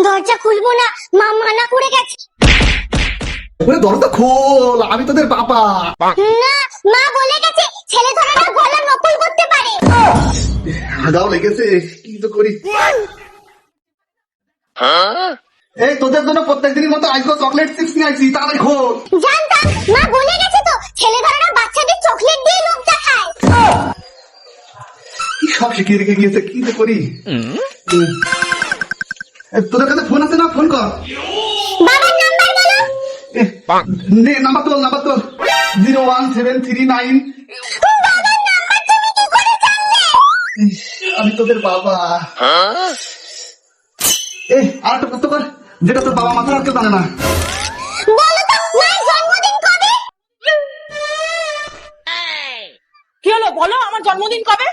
দরজা খুলবো না, মা মানা করে গেছে। ওরে দরজা খোল, আমি তোদের বাবা। না, মা বলে গেছে ছেলে ধরাটা গলা নকল করতে পারে। হাগাও লেগেছে, কি তো করি। এই তোদের জন্য প্রত্যেকদিনের মতো আজকে চকলেট চিপস নিয়ে আসছি, তাড়াতাড়ি খোল। জানতাম, মা বলে গেছে তো ছেলে ধরাটা বাচ্চাদের চকলেট দিয়ে লোভ দেখায়। কি সব শিখিয়ে রেখে গিয়েছে, কি তো করি। তোদের কাছে ফোন আছে না, ফোন কর। বাবার নাম্বার বলো। নে নাম্বার তোল, নাম্বার তোল। 01739। বাবার নাম্বার তুমি কি করে জানলে? আমি তোদের বাবা। এই আর একটা প্রশ্ন কর, যেটা তোর বাবা মাথার আর কেউ জানে না। বলো তো মায়ের জন্মদিন কবে? কি হলো বলো, আমার জন্মদিন কবে?